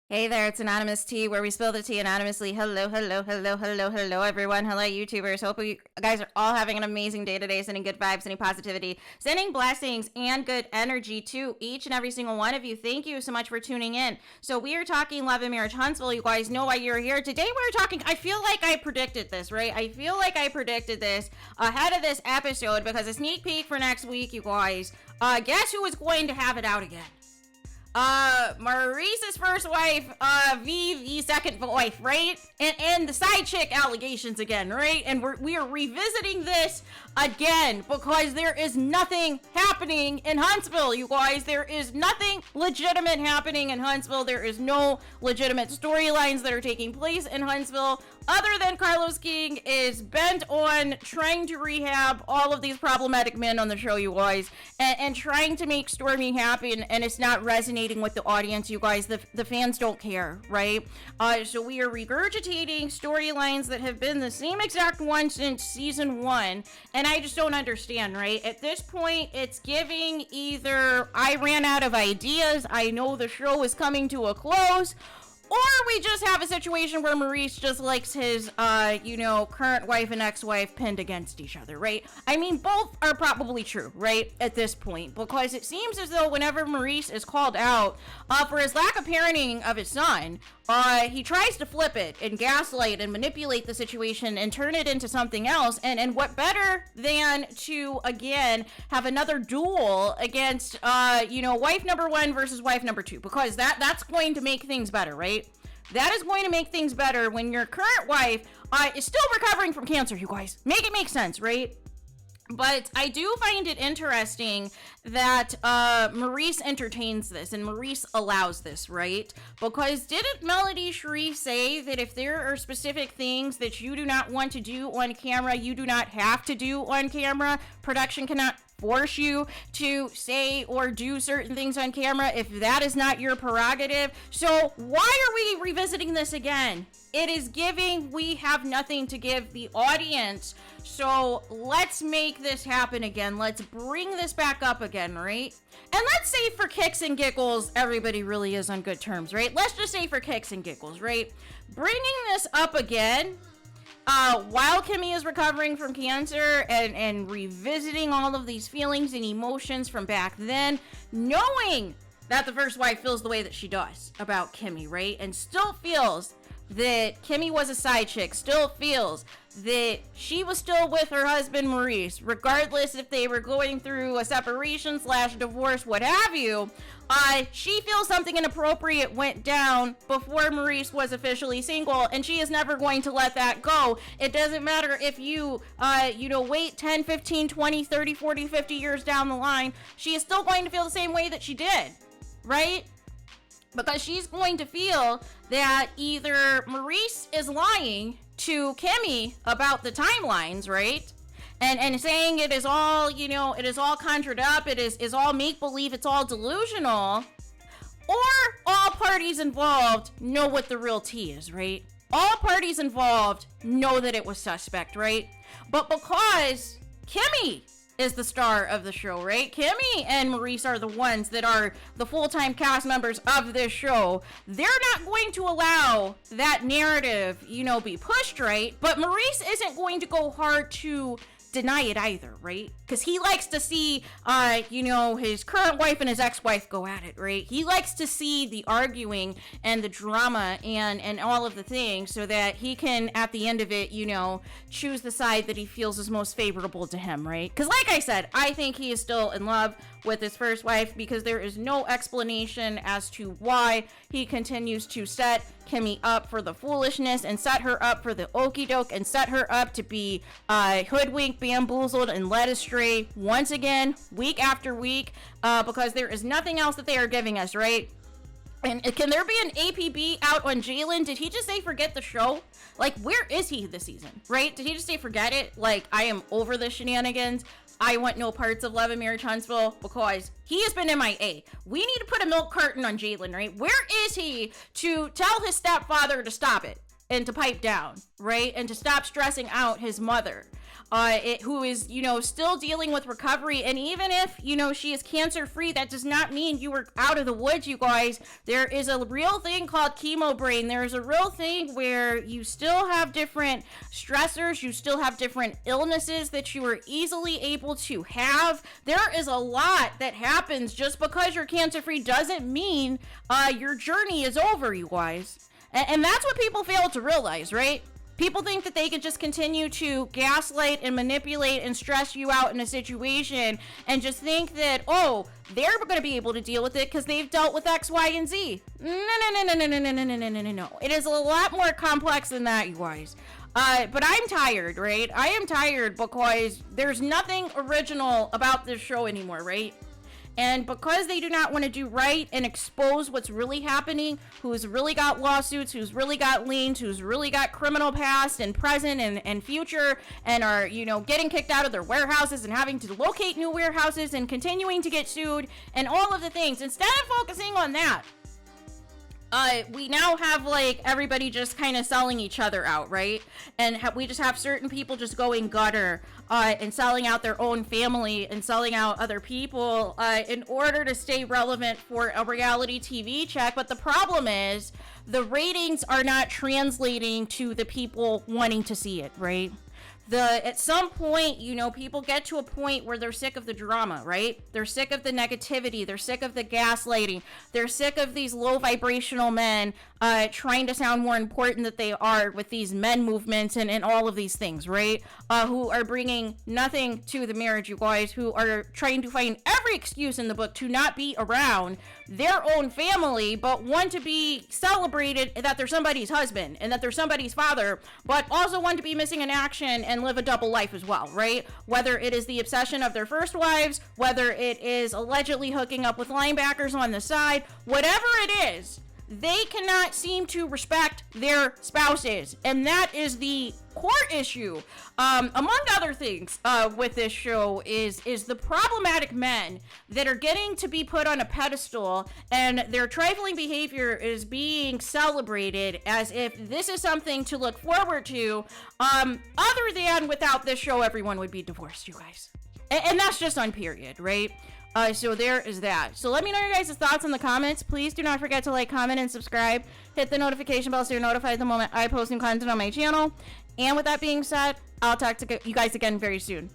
Hey there, it's Anonymous Tea, where we spill the tea anonymously. Hello, hello, hello, hello, hello, everyone. Hello, YouTubers. Hope you guys are all having an amazing day today, sending good vibes, sending positivity, sending blessings and good energy to each and every single one of you. Thank you so much for tuning in. So we are talking love and marriage Huntsville. You guys know why you're here. Today we're talking, I feel like I predicted this, right? I feel like I predicted this ahead of this episode because a sneak peek for next week, you guys. Guess who is going to have it out again? Maurice's first wife, the second wife, right? And the side chick allegations again, right? And we are revisiting this again because there is nothing happening in Huntsville, you guys. There is nothing legitimate happening in Huntsville. There is no legitimate storylines that are taking place in Huntsville other than Carlos King is bent on trying to rehab all of these problematic men on the show, you guys, and trying to make Stormy happy, and it's not resonating with the audience, you guys. The fans don't care, right? So we are regurgitating storylines that have been the same exact one since season 1, and I just don't understand, right? At this point, it's giving either I ran out of ideas, I know the show is coming to a close, or we just have a situation where Maurice just likes his, current wife and ex-wife pinned against each other, right? I mean, both are probably true, right, at this point, because it seems as though whenever Maurice is called out for his lack of parenting of his son, he tries to flip it and gaslight and manipulate the situation and turn it into something else. And what better than to, again, have another duel against, wife number 1 versus wife number 2, because that's going to make things better, right? That is going to make things better when your current wife is still recovering from cancer, you guys. Make it make sense, right? But I do find it interesting that Maurice entertains this and Maurice allows this, right? Because didn't Melody Sharif say that if there are specific things that you do not want to do on camera, you do not have to do on camera? Production cannot force you to say or do certain things on camera if that is not your prerogative. So why are we revisiting this again? It is giving we have nothing to give the audience. So let's make this happen again. Let's bring this back up again, right? And let's say for kicks and giggles, everybody really is on good terms, right? Let's just say for kicks and giggles, right? Bringing this up again, while Kimmy is recovering from cancer and revisiting all of these feelings and emotions from back then, knowing that the first wife feels the way that she does about Kimmy, right? And still feels that Kimmy was a side chick, still feels that she was still with her husband Maurice, regardless if they were going through a separation / divorce, what have you. She feels something inappropriate went down before Maurice was officially single, and she is never going to let that go. It doesn't matter if you, wait 10, 15, 20, 30, 40, 50 years down the line, she is still going to feel the same way that she did, right? Because she's going to feel that either Maurice is lying to Kimmy about the timelines, right? And saying it is all, it is all conjured up, it is all make-believe, it's all delusional, or all parties involved know what the real tea is, right? All parties involved know that it was suspect, right? But because Kimmy is the star of the show, right? Kimmy and Maurice are the ones that are the full-time cast members of this show. They're not going to allow that narrative, be pushed, right? But Maurice isn't going to go hard to deny it either, right? Because he likes to see, his current wife and his ex-wife go at it, right? He likes to see the arguing and the drama and all of the things so that he can, at the end of it, choose the side that he feels is most favorable to him, right? Because like I said, I think he is still in love with his first wife because there is no explanation as to why he continues to set Kimmy up for the foolishness and set her up for the okie doke and set her up to be hoodwinked, bamboozled, and led astray once again, week after week, because there is nothing else that they are giving us, right? And can there be an APB out on Jalen? Did he just say forget the show? Like, where is he this season, right? Did he just say forget it? Like, I am over the shenanigans. I want no parts of Love and Marriage Huntsville because he has been MIA. We need to put a milk carton on Jalen, right? Where is he to tell his stepfather to stop it and to pipe down, right? And to stop stressing out his mother. who is, still dealing with recovery. And even if, she is cancer free, that does not mean you were out of the woods, you guys. There is a real thing called chemo brain. There is a real thing where you still have different stressors, you still have different illnesses that you are easily able to have. There is a lot that happens. Just because you're cancer free doesn't mean your journey is over, you guys. And that's what people fail to realize, right? People think that they can just continue to gaslight and manipulate and stress you out in a situation and just think that, oh, they're going to be able to deal with it because they've dealt with X, Y, and Z. No. It is a lot more complex than that, you guys. But I'm tired, right? I am tired because there's nothing original about this show anymore, right? And because they do not want to do right and expose what's really happening, who's really got lawsuits, who's really got liens, who's really got criminal past and present and future, and are, getting kicked out of their warehouses and having to locate new warehouses and continuing to get sued and all of the things, instead of focusing on that, we now have everybody just kind of selling each other out, right? And we just have certain people just going gutter and selling out their own family and selling out other people in order to stay relevant for a reality TV check. But the problem is the ratings are not translating to the people wanting to see it, right? At some point, people get to a point where they're sick of the drama, right? They're sick of the negativity. They're sick of the gaslighting. They're sick of these low vibrational men trying to sound more important than they are with these men movements and all of these things, right? Who are bringing nothing to the marriage, you guys, who are trying to find every excuse in the book to not be around their own family, but want to be celebrated that they're somebody's husband and that they're somebody's father, but also want to be missing in action and live a double life as well, right? Whether it is the obsession of their first wives, whether it is allegedly hooking up with linebackers on the side, whatever it is, they cannot seem to respect their spouses. And that is the core issue, among other things, with this show is the problematic men that are getting to be put on a pedestal, and their trifling behavior is being celebrated as if this is something to look forward to, other than without this show, everyone would be divorced, you guys. And that's just on period, right? So there is that. So let me know your guys' thoughts in the comments. Please do not forget to like, comment, and subscribe. Hit the notification bell so you're notified the moment I post new content on my channel. And with that being said, I'll talk to you guys again very soon.